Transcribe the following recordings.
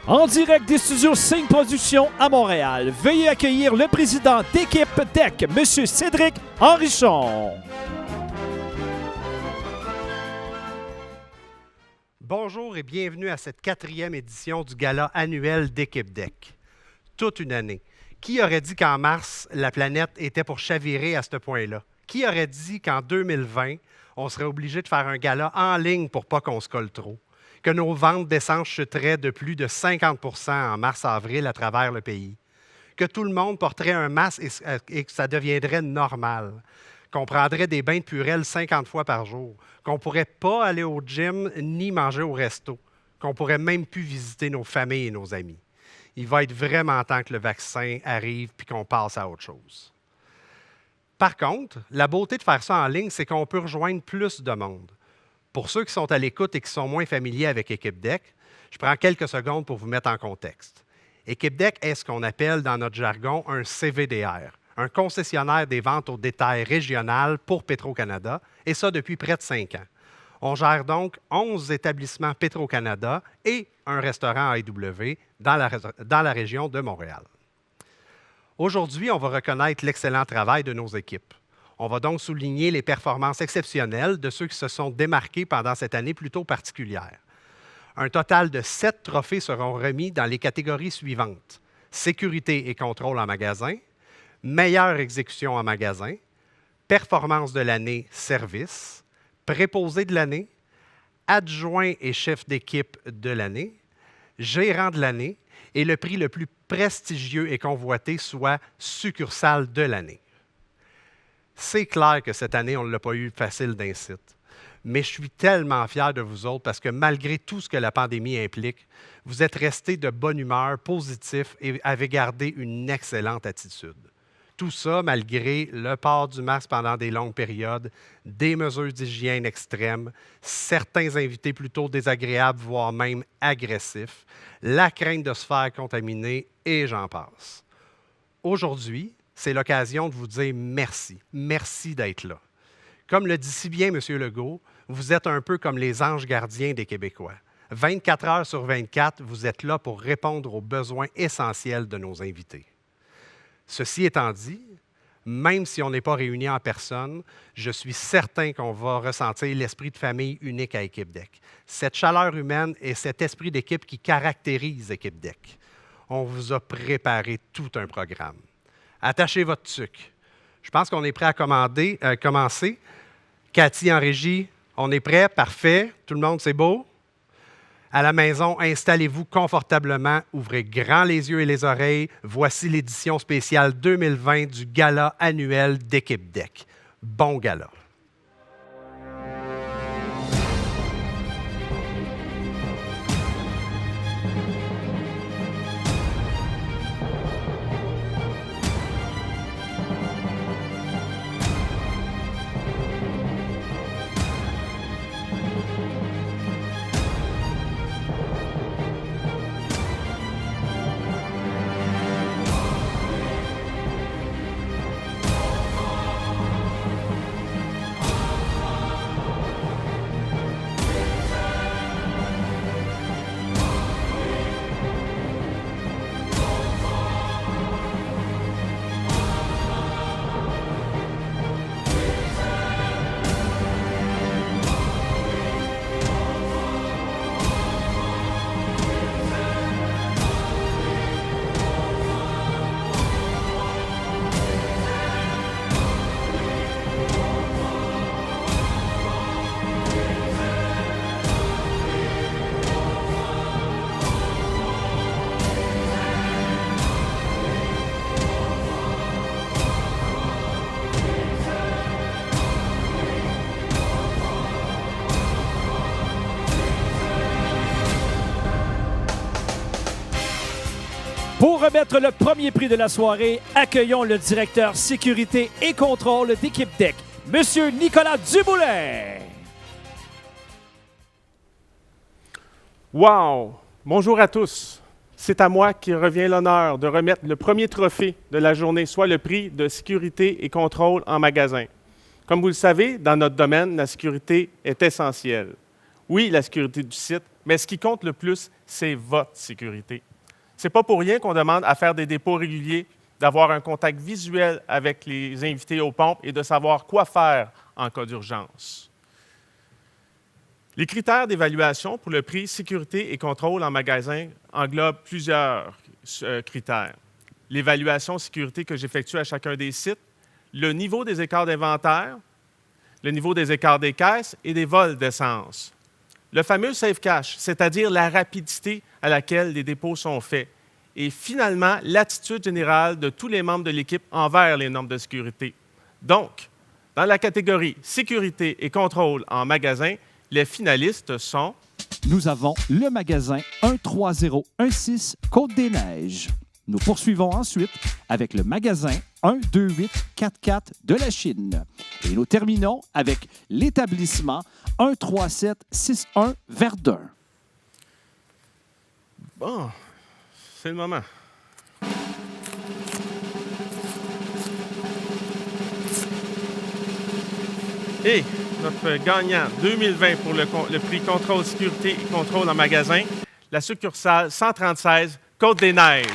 En direct des studios Signe Production à Montréal, veuillez accueillir le président d'équipe Tech, M. Cédric Henrichon. Bonjour et bienvenue à cette 4e édition du gala annuel d'Équipe Deck. Toute une année. Qui aurait dit qu'en mars, la planète était pour chavirer à ce point-là? Qui aurait dit qu'en 2020, on serait obligé de faire un gala en ligne pour pas qu'on se colle trop? Que nos ventes d'essence chuteraient de plus de 50 % en mars-avril à travers le pays? Que tout le monde porterait un masque et que ça deviendrait normal? Qu'on prendrait des bains de Purell 50 fois par jour? Qu'on ne pourrait pas aller au gym ni manger au resto? Qu'on ne pourrait même plus visiter nos familles et nos amis? Il va être vraiment temps que le vaccin arrive puis qu'on passe à autre chose. Par contre, la beauté de faire ça en ligne, c'est qu'on peut rejoindre plus de monde. Pour ceux qui sont à l'écoute et qui sont moins familiers avec Équipe Deck, je prends quelques secondes pour vous mettre en contexte. Équipe Deck est ce qu'on appelle dans notre jargon un CVDR, un concessionnaire des ventes au détail régional pour Petro-Canada, et ça depuis près de 5 ans. On gère donc 11 établissements Petro-Canada et un restaurant AEW dans la région de Montréal. Aujourd'hui, on va reconnaître l'excellent travail de nos équipes. On va donc souligner les performances exceptionnelles de ceux qui se sont démarqués pendant cette année plutôt particulière. Un total de 7 trophées seront remis dans les catégories suivantes: sécurité et contrôle en magasin, meilleure exécution en magasin, performance de l'année service, préposé de l'année, adjoint et chef d'équipe de l'année, gérant de l'année et le prix le plus prestigieux et convoité, soit succursale de l'année. C'est clair que cette année, on ne l'a pas eu facile d'incite. Mais je suis tellement fier de vous autres parce que malgré tout ce que la pandémie implique, vous êtes restés de bonne humeur, positifs et avez gardé une excellente attitude. Tout ça malgré le port du masque pendant des longues périodes, des mesures d'hygiène extrêmes, certains invités plutôt désagréables, voire même agressifs, la crainte de se faire contaminer et j'en passe. Aujourd'hui, c'est l'occasion de vous dire merci. Merci d'être là. Comme le dit si bien M. Legault, vous êtes un peu comme les anges gardiens des Québécois. 24 heures sur 24, vous êtes là pour répondre aux besoins essentiels de nos invités. Ceci étant dit, même si on n'est pas réunis en personne, je suis certain qu'on va ressentir l'esprit de famille unique à Équipe Deck. Cette chaleur humaine et cet esprit d'équipe qui caractérise Équipe Deck. On vous a préparé tout un programme. Attachez votre tuque. Je pense qu'on est prêt à commencer. Cathy en régie, on est prêt? Parfait. Tout le monde, c'est beau? À la maison, installez-vous confortablement, ouvrez grand les yeux et les oreilles. Voici l'édition spéciale 2020 du gala annuel d'Équipe Deck. Bon gala! Pour remettre le premier prix de la soirée, accueillons le directeur sécurité et contrôle d'Équipe Deck, M. Nicolas Dumoulin. Wow! Bonjour à tous. C'est à moi qui revient l'honneur de remettre le premier trophée de la journée, soit le prix de sécurité et contrôle en magasin. Comme vous le savez, dans notre domaine, la sécurité est essentielle. Oui, la sécurité du site, mais ce qui compte le plus, c'est votre sécurité. Ce n'est pas pour rien qu'on demande à faire des dépôts réguliers, d'avoir un contact visuel avec les invités aux pompes et de savoir quoi faire en cas d'urgence. Les critères d'évaluation pour le prix sécurité et contrôle en magasin englobent plusieurs critères. L'évaluation sécurité que j'effectue à chacun des sites, le niveau des écarts d'inventaire, le niveau des écarts des caisses et des vols d'essence. Le fameux safe cash, c'est-à-dire la rapidité à laquelle les dépôts sont faits. Et finalement, l'attitude générale de tous les membres de l'équipe envers les normes de sécurité. Donc, dans la catégorie sécurité et contrôle en magasin, les finalistes sont... Nous avons le magasin 13016 Côte-des-Neiges. Nous poursuivons ensuite avec le magasin 12844 de la Chine. Et nous terminons avec l'établissement 13761 Verdun. Bon, c'est le moment. Et notre gagnant 2020 pour le prix Contrôle, Sécurité et Contrôle en magasin, la succursale 136 Côte-des-Neiges.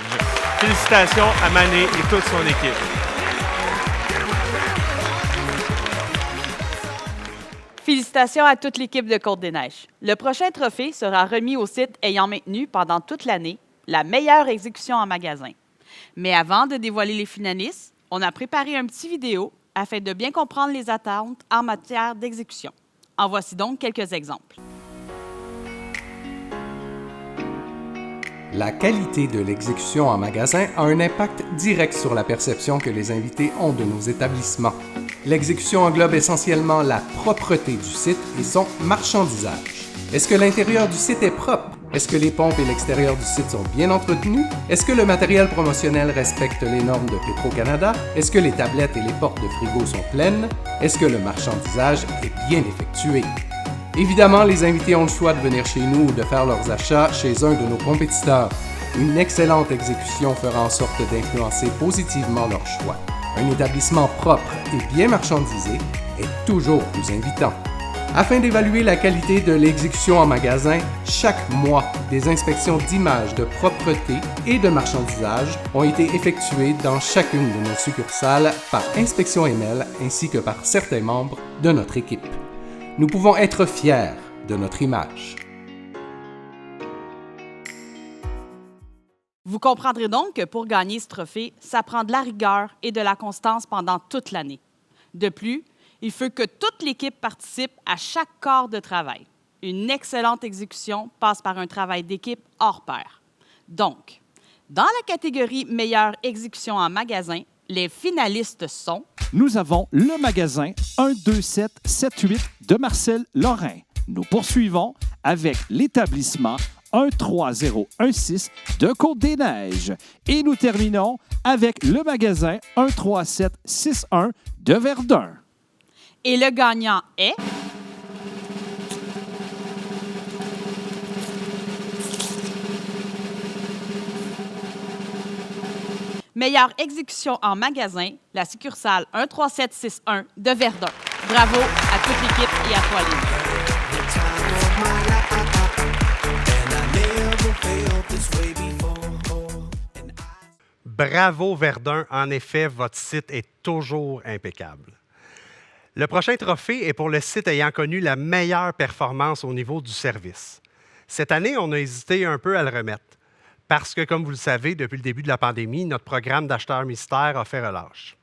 Félicitations à Mané et toute son équipe. Félicitations à toute l'équipe de Côte-des-Neiges. Le prochain trophée sera remis au site ayant maintenu pendant toute l'année la meilleure exécution en magasin. Mais avant de dévoiler les finalistes, on a préparé un petit vidéo afin de bien comprendre les attentes en matière d'exécution. En voici donc quelques exemples. La qualité de l'exécution en magasin a un impact direct sur la perception que les invités ont de nos établissements. L'exécution englobe essentiellement la propreté du site et son marchandisage. Est-ce que l'intérieur du site est propre? Est-ce que les pompes et l'extérieur du site sont bien entretenus? Est-ce que le matériel promotionnel respecte les normes de Petro-Canada? Est-ce que les tablettes et les portes de frigo sont pleines? Est-ce que le marchandisage est bien effectué? Évidemment, les invités ont le choix de venir chez nous ou de faire leurs achats chez un de nos compétiteurs. Une excellente exécution fera en sorte d'influencer positivement leur choix. Un établissement propre et bien marchandisé est toujours plus invitant. Afin d'évaluer la qualité de l'exécution en magasin, chaque mois, des inspections d'images de propreté et de marchandisage ont été effectuées dans chacune de nos succursales par Inspection ML ainsi que par certains membres de notre équipe. Nous pouvons être fiers de notre image. Vous comprendrez donc que pour gagner ce trophée, ça prend de la rigueur et de la constance pendant toute l'année. De plus, il faut que toute l'équipe participe à chaque corps de travail. Une excellente exécution passe par un travail d'équipe hors pair. Donc, dans la catégorie meilleure exécution en magasin, les finalistes sont... Nous avons le magasin 12778 de Marcel Lorrain. Nous poursuivons avec l'établissement 13016 de Côte-des-Neiges. Et nous terminons avec le magasin 13761 de Verdun. Et le gagnant est... Meilleure exécution en magasin, la succursale 13761 de Verdun. Bravo à toute l'équipe et à toi, Lynn. Bravo Verdun, en effet, votre site est toujours impeccable. Le prochain trophée est pour le site ayant connu la meilleure performance au niveau du service. Cette année, on a hésité un peu à le remettre parce que, comme vous le savez, depuis le début de la pandémie, notre programme d'acheteurs mystères a fait relâche.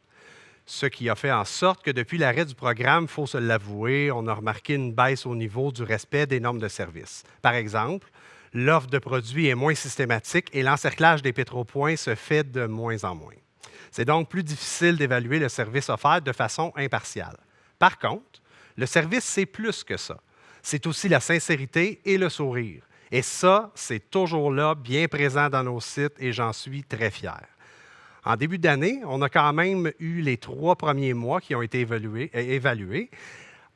Ce qui a fait en sorte que depuis l'arrêt du programme, il faut se l'avouer, on a remarqué une baisse au niveau du respect des normes de service. Par exemple, l'offre de produits est moins systématique et l'encerclage des pétropoints se fait de moins en moins. C'est donc plus difficile d'évaluer le service offert de façon impartiale. Par contre, le service, c'est plus que ça. C'est aussi la sincérité et le sourire. Et ça, c'est toujours là, bien présent dans nos sites et j'en suis très fier. En début d'année, on a quand même eu les 3 premiers mois qui ont été évalués.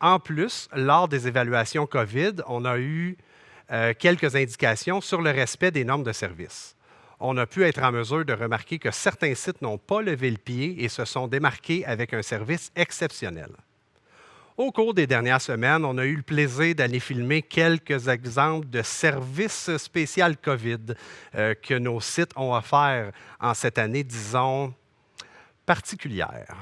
En plus, lors des évaluations COVID, on a eu quelques indications sur le respect des normes de service. On a pu être en mesure de remarquer que certains sites n'ont pas levé le pied et se sont démarqués avec un service exceptionnel. Au cours des dernières semaines, on a eu le plaisir d'aller filmer quelques exemples de services spéciaux COVID que nos sites ont offerts en cette année, disons, particulière.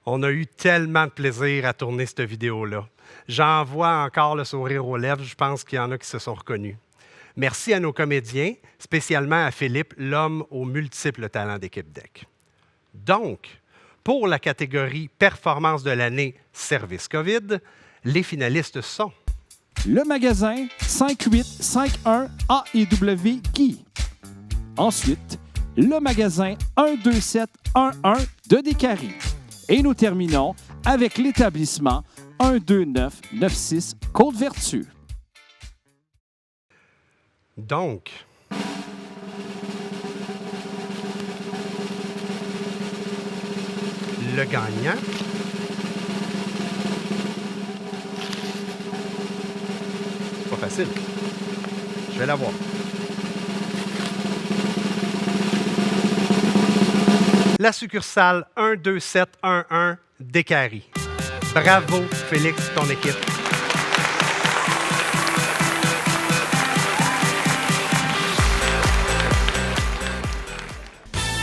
On a eu tellement de plaisir à tourner cette vidéo-là. J'en vois encore le sourire aux lèvres. Je pense qu'il y en a qui se sont reconnus. Merci à nos comédiens, spécialement à Philippe, l'homme aux multiples talents d'Équipe DEC. Donc, pour la catégorie Performance de l'année Service COVID, les finalistes sont... Le magasin 5851 AEW Guy. Ensuite, le magasin 12711 de Décarie. Et nous terminons avec l'établissement 12996 Côte-Vertu. Donc, le gagnant c'est pas facile. Je vais l'avoir. La succursale 12711 Décarie. Bravo, Félix, ton équipe.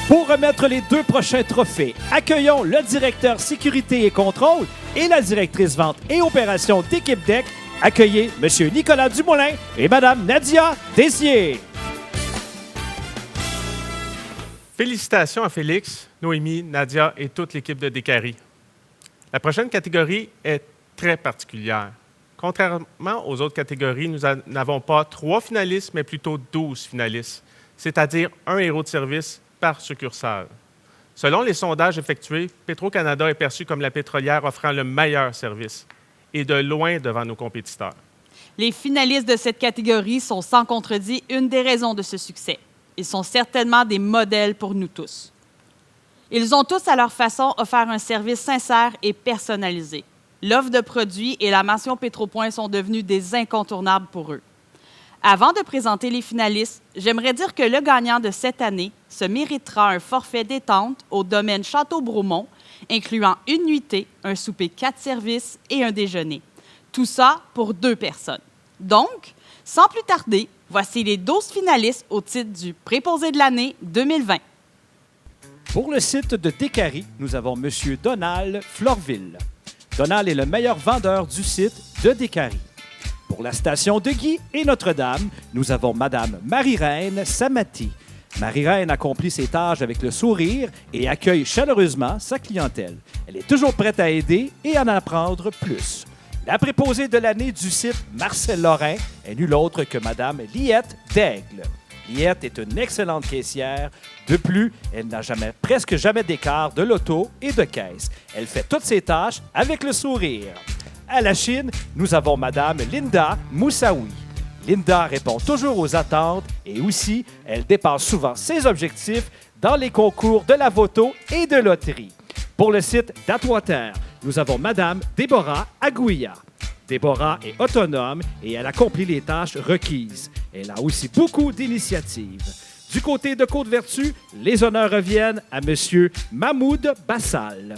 Pour remettre les 2 prochains trophées, accueillons le directeur sécurité et contrôle et la directrice vente et opération d'Équipe DEC. Accueillez M. Nicolas Dumoulin et Mme Nadia Dessier. Félicitations à Félix, Noémie, Nadia et toute l'équipe de Décarie. La prochaine catégorie est très particulière. Contrairement aux autres catégories, nous n'avons pas 3 finalistes, mais plutôt 12 finalistes, c'est-à-dire un héros de service par succursale. Selon les sondages effectués, Petro-Canada est perçu comme la pétrolière offrant le meilleur service et de loin devant nos compétiteurs. Les finalistes de cette catégorie sont sans contredit une des raisons de ce succès. Ils sont certainement des modèles pour nous tous. Ils ont tous, à leur façon, offert un service sincère et personnalisé. L'offre de produits et la mention Pétropoint sont devenus des incontournables pour eux. Avant de présenter les finalistes, j'aimerais dire que le gagnant de cette année se méritera un forfait détente au domaine Château-Bromont, incluant une nuitée, un souper 4 services et un déjeuner. Tout ça pour 2 personnes. Donc, sans plus tarder, voici les 12 finalistes au titre du Préposé de l'année 2020. Pour le site de Décarie, nous avons M. Donald Florville. Donald est le meilleur vendeur du site de Décarie. Pour la station de Guy et Notre-Dame, nous avons Madame Marie-Reine Samati. Marie-Reine accomplit ses tâches avec le sourire et accueille chaleureusement sa clientèle. Elle est toujours prête à aider et à en apprendre plus. La préposée de l'année du site Marcel Lorrain est nulle autre que Madame Liette Daigle. Liette est une excellente caissière. De plus, elle n'a presque jamais d'écart de l'auto et de caisse. Elle fait toutes ses tâches avec le sourire. À la Chine, nous avons Madame Linda Moussaoui. Linda répond toujours aux attentes et aussi, elle dépasse souvent ses objectifs dans les concours de la Voto et de loterie. Pour le site d'Atwater, nous avons Madame Déborah Agouya. Déborah est autonome et elle accomplit les tâches requises. Elle a aussi beaucoup d'initiatives. Du côté de Côte-Vertu, les honneurs reviennent à M. Mahmoud Bassal.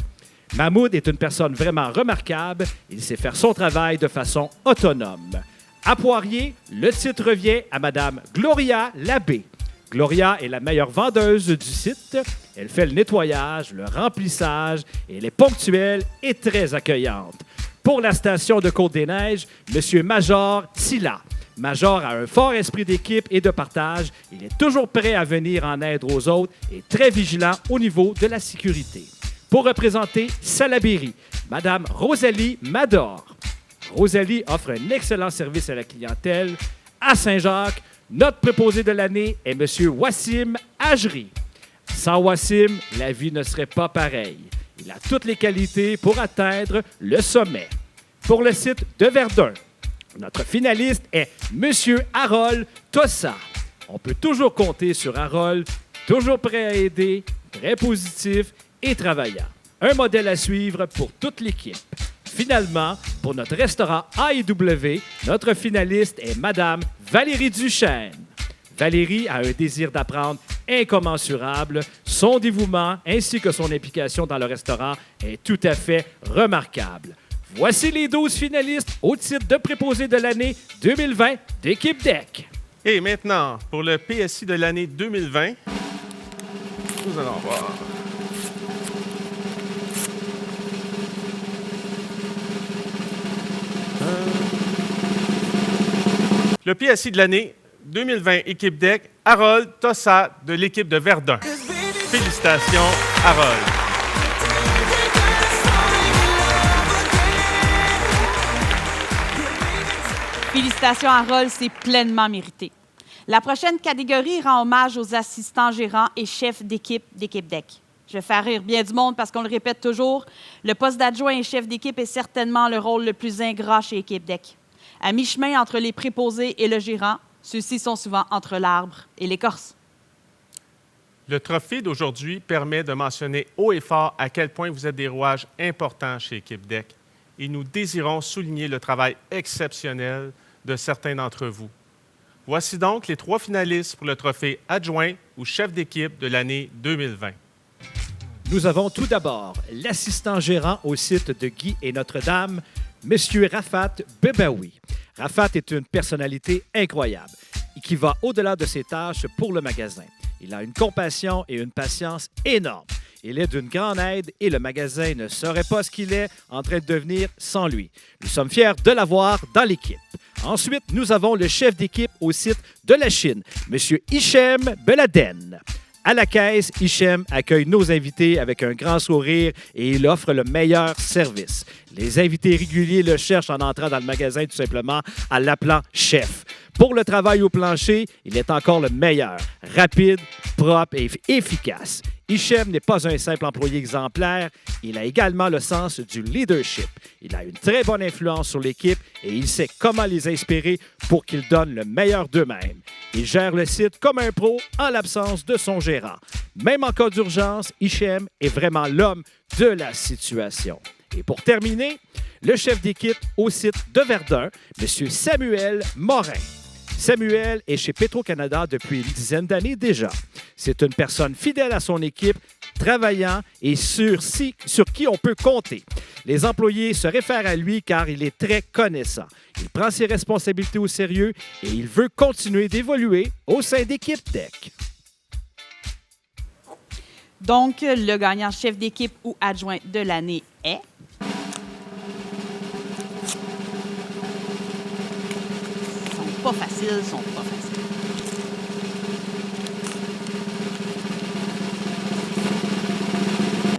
Mahmoud est une personne vraiment remarquable. Il sait faire son travail de façon autonome. À Poirier, le titre revient à Mme Gloria Labbé. Gloria est la meilleure vendeuse du site. Elle fait le nettoyage, le remplissage et elle est ponctuelle et très accueillante. Pour la station de Côte-des-Neiges, M. Major Silla. Major a un fort esprit d'équipe et de partage. Il est toujours prêt à venir en aide aux autres et très vigilant au niveau de la sécurité. Pour représenter Salaberry, Mme Rosalie Mador. Rosalie offre un excellent service à la clientèle. À Saint-Jacques, notre préposé de l'année est M. Wassim Ajri. Sans Wassim, la vie ne serait pas pareille. Il a toutes les qualités pour atteindre le sommet. Pour le site de Verdun, notre finaliste est M. Harold Tossa. On peut toujours compter sur Harold, toujours prêt à aider, très positif et travaillant. Un modèle à suivre pour toute l'équipe. Finalement, pour notre restaurant A&W, notre finaliste est Mme Valérie Duchesne. Valérie a un désir d'apprendre incommensurable. Son dévouement ainsi que son implication dans le restaurant est tout à fait remarquable. Voici les 12 finalistes au titre de préposé de l'année 2020 d'Équipe DEC. Et maintenant, pour le PSI de l'année 2020, nous allons voir. Le PSI de l'année 2020 Équipe DEC, Harold Tossa de l'équipe de Verdun. Félicitations, Harold. Félicitations, Harold, c'est pleinement mérité. La prochaine catégorie rend hommage aux assistants gérants et chefs d'équipe d'Équipe DEC. Je vais faire rire bien du monde parce qu'on le répète toujours, le poste d'adjoint et chef d'équipe est certainement le rôle le plus ingrat chez Équipe DEC. À mi-chemin entre les préposés et le gérant, ceux-ci sont souvent entre l'arbre et l'écorce. Le trophée d'aujourd'hui permet de mentionner haut et fort à quel point vous êtes des rouages importants chez Équipe DEC. Et nous désirons souligner le travail exceptionnel de certains d'entre vous. Voici donc les 3 finalistes pour le trophée adjoint ou chef d'équipe de l'année 2020. Nous avons tout d'abord l'assistant gérant au site de Guy et Notre-Dame, M. Rafat Bebaoui. Rafat est une personnalité incroyable et qui va au-delà de ses tâches pour le magasin. Il a une compassion et une patience énormes. Il est d'une grande aide et le magasin ne serait pas ce qu'il est en train de devenir sans lui. Nous sommes fiers de l'avoir dans l'équipe. Ensuite, nous avons le chef d'équipe au site de la Chine, M. Hichem Beladen. À la caisse, Hichem accueille nos invités avec un grand sourire et il offre le meilleur service. Les invités réguliers le cherchent en entrant dans le magasin tout simplement en l'appelant chef. Pour le travail au plancher, il est encore le meilleur, rapide, propre et efficace. Hichem n'est pas un simple employé exemplaire, il a également le sens du leadership. Il a une très bonne influence sur l'équipe et il sait comment les inspirer pour qu'ils donnent le meilleur d'eux-mêmes. Il gère le site comme un pro en l'absence de son gérant. Même en cas d'urgence, Hichem est vraiment l'homme de la situation. Et pour terminer, le chef d'équipe au site de Verdun, M. Samuel Morin. Samuel est chez Petro-Canada depuis une dizaine d'années déjà. C'est une personne fidèle à son équipe, travaillant et sur qui on peut compter. Les employés se réfèrent à lui car il est très connaissant. Il prend ses responsabilités au sérieux et il veut continuer d'évoluer au sein d'Équipe DEC. Donc, le gagnant chef d'équipe ou adjoint de l'année est... pas faciles, sont pas faciles.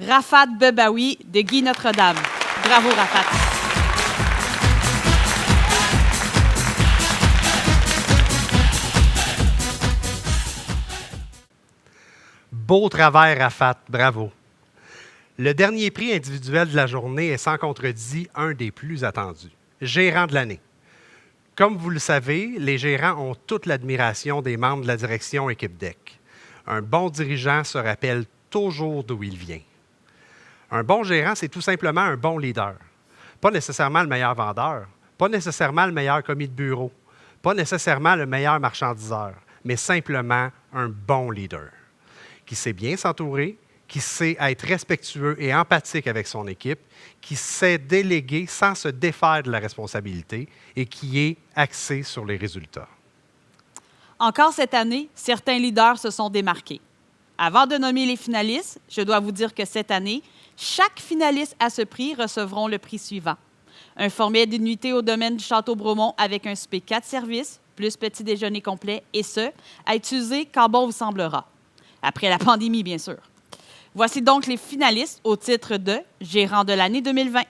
Rafat Bebaoui de Guy Notre-Dame. Bravo, Rafat. Beau travail, Rafat. Bravo. Le dernier prix individuel de la journée est sans contredit un des plus attendus. Gérant de l'année. Comme vous le savez, les gérants ont toute l'admiration des membres de la direction Équipe DEC. Un bon dirigeant se rappelle toujours d'où il vient. Un bon gérant, c'est tout simplement un bon leader. Pas nécessairement le meilleur vendeur, pas nécessairement le meilleur commis de bureau, pas nécessairement le meilleur marchandiseur, mais simplement un bon leader qui sait bien s'entourer, qui sait être respectueux et empathique avec son équipe, qui sait déléguer sans se défaire de la responsabilité et qui est axé sur les résultats. Encore cette année, certains leaders se sont démarqués. Avant de nommer les finalistes, je dois vous dire que cette année, chaque finaliste à ce prix recevront le prix suivant. Un forfait d'une nuitée au domaine du Château-Bromont avec un souper 4 services, plus petit déjeuner complet, et ce, à utiliser quand bon vous semblera. Après la pandémie, bien sûr. Voici donc les finalistes au titre de Gérant de l'année 2020.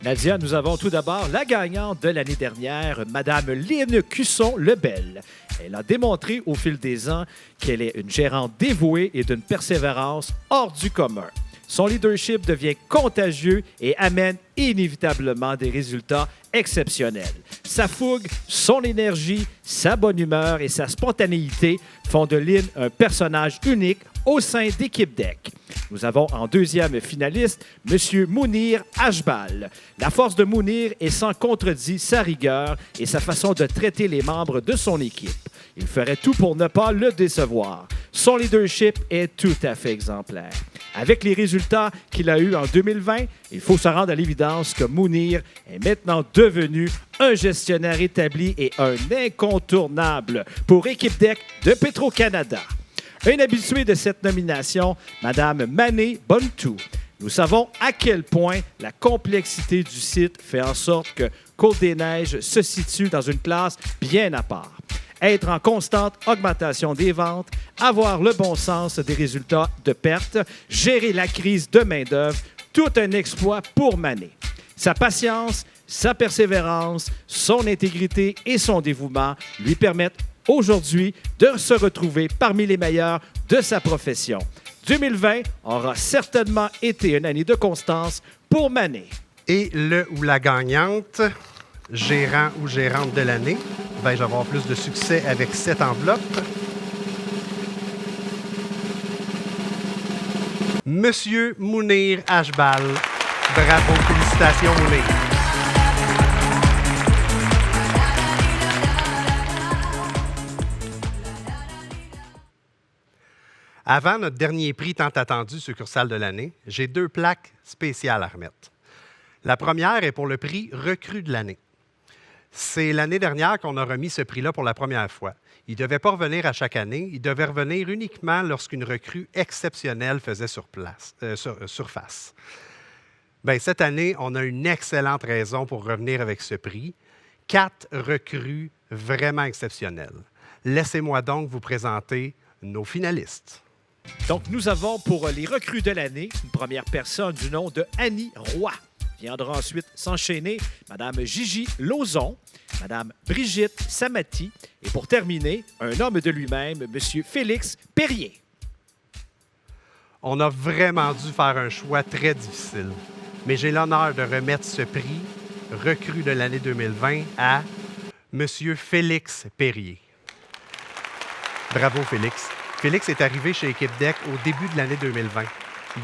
Nadia, nous avons tout d'abord la gagnante de l'année dernière, Mme Lynne Cusson-Lebel. Elle a démontré au fil des ans qu'elle est une gérante dévouée et d'une persévérance hors du commun. Son leadership devient contagieux et amène inévitablement des résultats exceptionnels. Sa fougue, son énergie, sa bonne humeur et sa spontanéité font de Lynne un personnage unique au sein d'Équipe DEC. Nous avons en deuxième finaliste M. Mounir Ajbal. La force de Mounir est sans contredit sa rigueur et sa façon de traiter les membres de son équipe. Il ferait tout pour ne pas le décevoir. Son leadership est tout à fait exemplaire. Avec les résultats qu'il a eus en 2020, il faut se rendre à l'évidence que Mounir est maintenant devenu un gestionnaire établi et un incontournable pour Équipe DEC de Petro-Canada. Un habitué de cette nomination, Mme Mané Bontou. Nous savons à quel point la complexité du site fait en sorte que Côte-des-Neiges se situe dans une classe bien à part. Être en constante augmentation des ventes, avoir le bon sens des résultats de perte, gérer la crise de main-d'œuvre, tout un exploit pour Mané. Sa patience, sa persévérance, son intégrité et son dévouement lui permettent aujourd'hui de se retrouver parmi les meilleurs de sa profession. 2020 aura certainement été une année de constance pour Mané. Et le ou la gagnante, gérant ou gérante de l'année, vais-je avoir plus de succès avec cette enveloppe? Monsieur Mounir Ajbal. Bravo, félicitations Mounir. Avant notre dernier prix tant attendu succursale de l'année, j'ai 2 plaques spéciales à remettre. La première est pour le prix recrue de l'année. C'est l'année dernière qu'on a remis ce prix-là pour la première fois. Il ne devait pas revenir à chaque année, il devait revenir uniquement lorsqu'une recrue exceptionnelle faisait surface. Bien, cette année, on a une excellente raison pour revenir avec ce prix. 4 recrues vraiment exceptionnelles. Laissez-moi donc vous présenter nos finalistes. Donc, nous avons pour les recrues de l'année une première personne du nom de Annie Roy. Viendra ensuite s'enchaîner Mme Gigi Lauzon, Mme Brigitte Samati et pour terminer, un homme de lui-même, M. Félix Perrier. On a vraiment dû faire un choix très difficile, mais j'ai l'honneur de remettre ce prix recrue de l'année 2020 à M. Félix Perrier. Bravo, Félix. Félix est arrivé chez Équipe DEC au début de l'année 2020.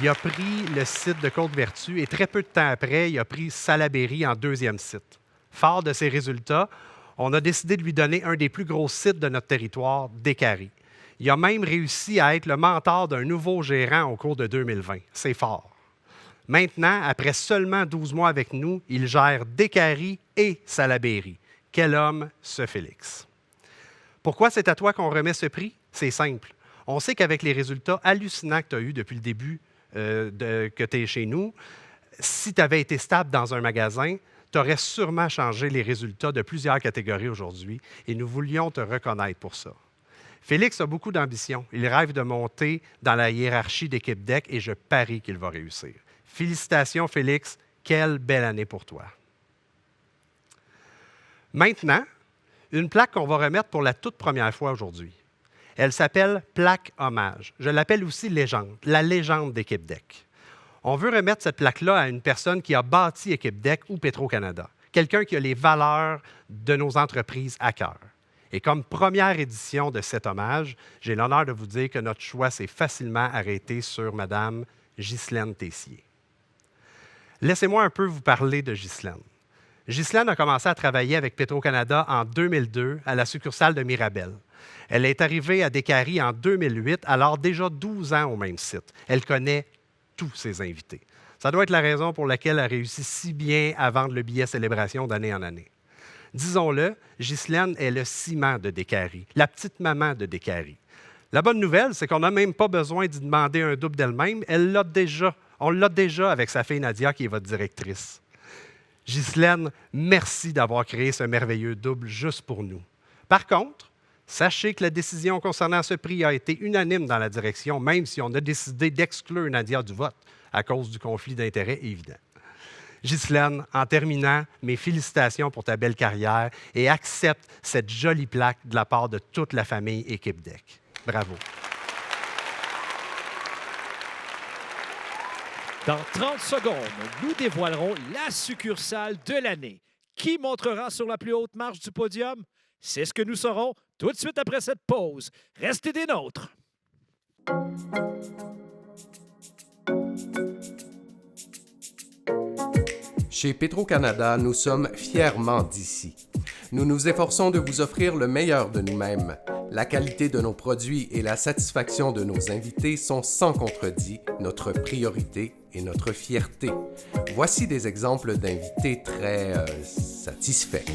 Il a pris le site de Côte-Vertu et très peu de temps après, il a pris Salaberry en 2e site. Fort de ses résultats, on a décidé de lui donner un des plus gros sites de notre territoire, Décarie. Il a même réussi à être le mentor d'un nouveau gérant au cours de 2020. C'est fort. Maintenant, après seulement 12 mois avec nous, il gère Décarie et Salaberry. Quel homme, ce Félix. Pourquoi c'est à toi qu'on remet ce prix? C'est simple. On sait qu'avec les résultats hallucinants que tu as eus depuis le début que tu es chez nous, si tu avais été stable dans un magasin, tu aurais sûrement changé les résultats de plusieurs catégories aujourd'hui et nous voulions te reconnaître pour ça. Félix a beaucoup d'ambition. Il rêve de monter dans la hiérarchie d'Équipe DEC et je parie qu'il va réussir. Félicitations, Félix. Quelle belle année pour toi. Maintenant, une plaque qu'on va remettre pour la toute première fois aujourd'hui. Elle s'appelle Plaque Hommage. Je l'appelle aussi Légende, la légende d'Équipe DEC. On veut remettre cette plaque-là à une personne qui a bâti Équipe DEC ou Petro-Canada, quelqu'un qui a les valeurs de nos entreprises à cœur. Et comme première édition de cet hommage, j'ai l'honneur de vous dire que notre choix s'est facilement arrêté sur Mme Ghislaine Tessier. Laissez-moi un peu vous parler de Ghislaine. Ghislaine a commencé à travailler avec Petro-Canada en 2002 à la succursale de Mirabel. Elle est arrivée à Décarie en 2008, alors déjà 12 ans au même site. Elle connaît tous ses invités. Ça doit être la raison pour laquelle elle réussit si bien à vendre le billet célébration d'année en année. Disons-le, Ghislaine est le ciment de Décarie, la petite maman de Décarie. La bonne nouvelle, c'est qu'on n'a même pas besoin d'y demander un double d'elle-même. On l'a déjà avec sa fille Nadia, qui est votre directrice. Ghislaine, merci d'avoir créé ce merveilleux double juste pour nous. Par contre, sachez que la décision concernant ce prix a été unanime dans la direction, même si on a décidé d'exclure Nadia du vote à cause du conflit d'intérêts évident. Ghislaine, en terminant, mes félicitations pour ta belle carrière et accepte cette jolie plaque de la part de toute la famille Équipe DEC. Bravo. Dans 30 secondes, nous dévoilerons la succursale de l'année. Qui montera sur la plus haute marche du podium? C'est ce que nous saurons tout de suite après cette pause. Restez des nôtres. Chez Petro-Canada, nous sommes fièrement d'ici. Nous nous efforçons de vous offrir le meilleur de nous-mêmes. La qualité de nos produits et la satisfaction de nos invités sont sans contredit notre priorité et notre fierté. Voici des exemples d'invités très satisfaits.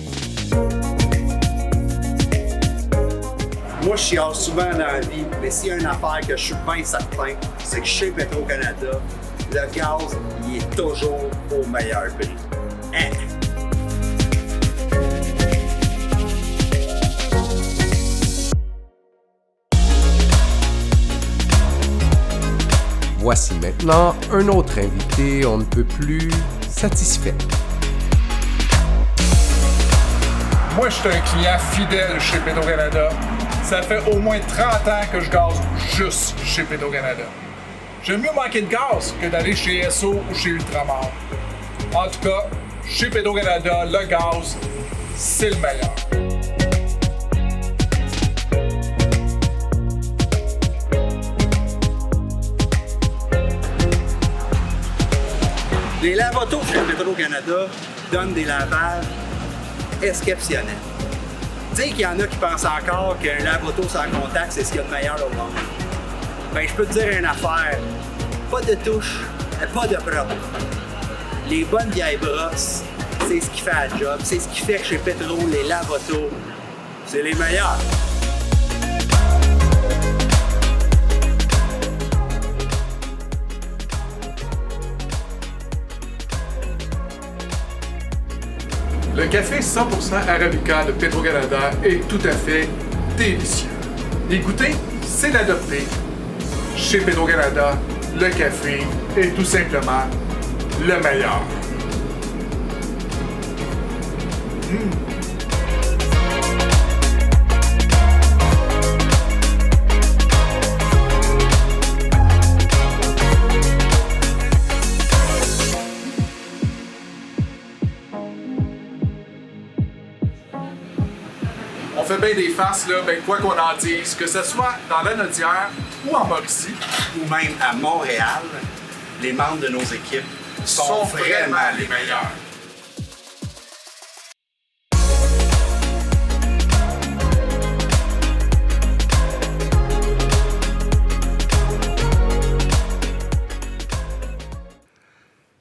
Moi, je chiale souvent dans la vie, mais s'il y a une affaire que je suis bien certain, c'est que chez Petro-Canada, le gaz, il est toujours au meilleur prix. Hein? Voici maintenant un autre invité on ne peut plus satisfait. Moi, je suis un client fidèle chez Petro-Canada. Ça fait au moins 30 ans que je gaze juste chez Petro-Canada. J'aime mieux manquer de gaz que d'aller chez Esso ou chez Ultramar. En tout cas, chez Petro-Canada, le gaz, c'est le meilleur. Les lave-autos chez Petro-Canada donnent des lavages exceptionnels. Tu sais qu'il y en a qui pensent encore qu'un lave-auto sans contact, c'est ce qu'il y a de meilleur au monde. Ben, je peux te dire une affaire. Pas de touche, pas de brosse. Les bonnes vieilles brosses, c'est ce qui fait la job. C'est ce qui fait que chez Petro, les lave-autos, c'est les meilleurs. Le café 100% Arabica de Petro-Canada est tout à fait délicieux. Les goûter, c'est l'adopter. Chez Petro-Canada, le café est tout simplement le meilleur. On fait bien des farces, là, ben quoi qu'on en dise, que ce soit dans la Nodière ou en Mauricie, Ou même à Montréal, les membres de nos équipes sont vraiment les meilleurs.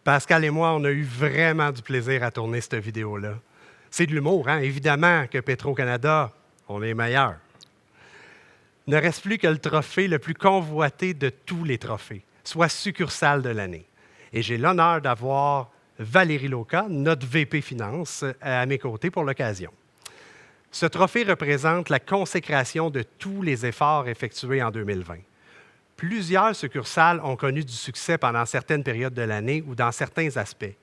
Pascal et moi, on a eu vraiment du plaisir à tourner cette vidéo-là. C'est de l'humour, hein? Évidemment que Petro-Canada, on est meilleur. Ne reste plus que le trophée le plus convoité de tous les trophées, soit succursale de l'année. Et j'ai l'honneur d'avoir Valérie Loca, notre VP Finance, à mes côtés pour l'occasion. Ce trophée représente la consécration de tous les efforts effectués en 2020. Plusieurs succursales ont connu du succès pendant certaines périodes de l'année ou dans certains aspects.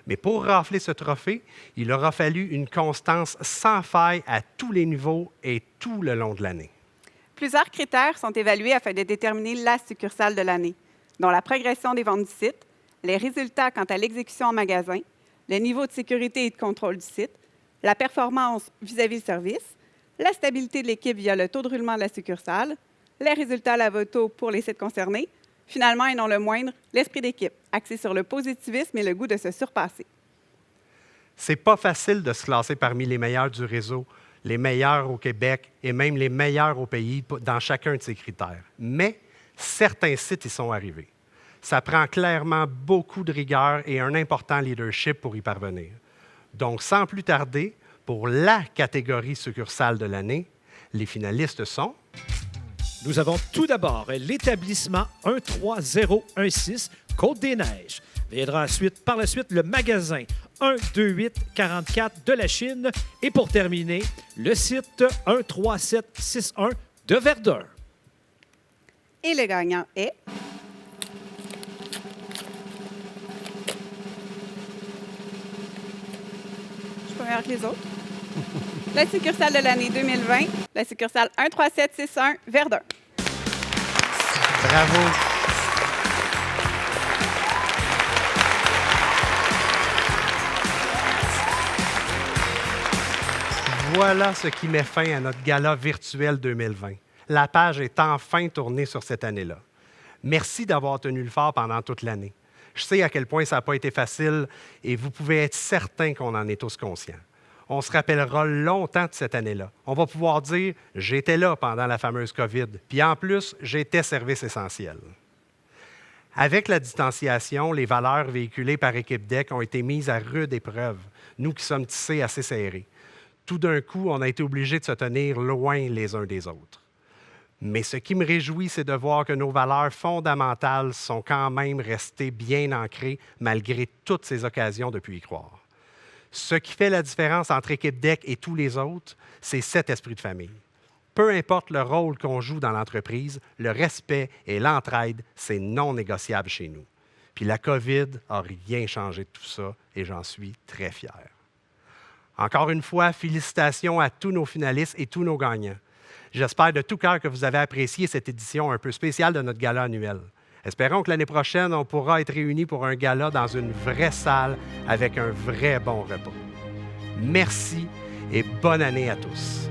Mais pour rafler ce trophée, il aura fallu une constance sans faille à tous les niveaux et tout le long de l'année. Plusieurs critères sont évalués afin de déterminer la succursale de l'année, dont la progression des ventes du site, les résultats quant à l'exécution en magasin, le niveau de sécurité et de contrôle du site, la performance vis-à-vis du service, la stabilité de l'équipe via le taux de roulement de la succursale, les résultats à la voto pour les sites concernés, finalement, et non le moindre, l'esprit d'équipe, axé sur le positivisme et le goût de se surpasser. C'est pas facile de se classer parmi les meilleurs du réseau, les meilleurs au Québec et même les meilleurs au pays dans chacun de ces critères. Mais certains sites y sont arrivés. Ça prend clairement beaucoup de rigueur et un important leadership pour y parvenir. Donc, sans plus tarder, pour la catégorie succursale de l'année, les finalistes sont... Nous avons tout d'abord l'établissement 13016 Côte-des-Neiges. Viendra ensuite, par la suite le magasin 12844 de la Chine. Et pour terminer, le site 13761 de Verdun. Et le gagnant est... Je peux meilleur que les autres. La succursale de l'année 2020, la succursale 13761 Verdun. Bravo! Voilà ce qui met fin à notre gala virtuel 2020. La page est enfin tournée sur cette année-là. Merci d'avoir tenu le fort pendant toute l'année. Je sais à quel point ça n'a pas été facile et vous pouvez être certain qu'on en est tous conscients. On se rappellera longtemps de cette année-là. On va pouvoir dire « j'étais là pendant la fameuse COVID, puis en plus, j'étais service essentiel ». Avec la distanciation, les valeurs véhiculées par EquipDeck ont été mises à rude épreuve, nous qui sommes tissés assez serrés. Tout d'un coup, on a été obligés de se tenir loin les uns des autres. Mais ce qui me réjouit, c'est de voir que nos valeurs fondamentales sont quand même restées bien ancrées malgré toutes ces occasions de pu y croire. Ce qui fait la différence entre EquipDeck et tous les autres, c'est cet esprit de famille. Peu importe le rôle qu'on joue dans l'entreprise, le respect et l'entraide, c'est non négociable chez nous. Puis la COVID n'a rien changé de tout ça et j'en suis très fier. Encore une fois, félicitations à tous nos finalistes et tous nos gagnants. J'espère de tout cœur que vous avez apprécié cette édition un peu spéciale de notre gala annuel. Espérons que l'année prochaine, on pourra être réunis pour un gala dans une vraie salle avec un vrai bon repas. Merci et bonne année à tous.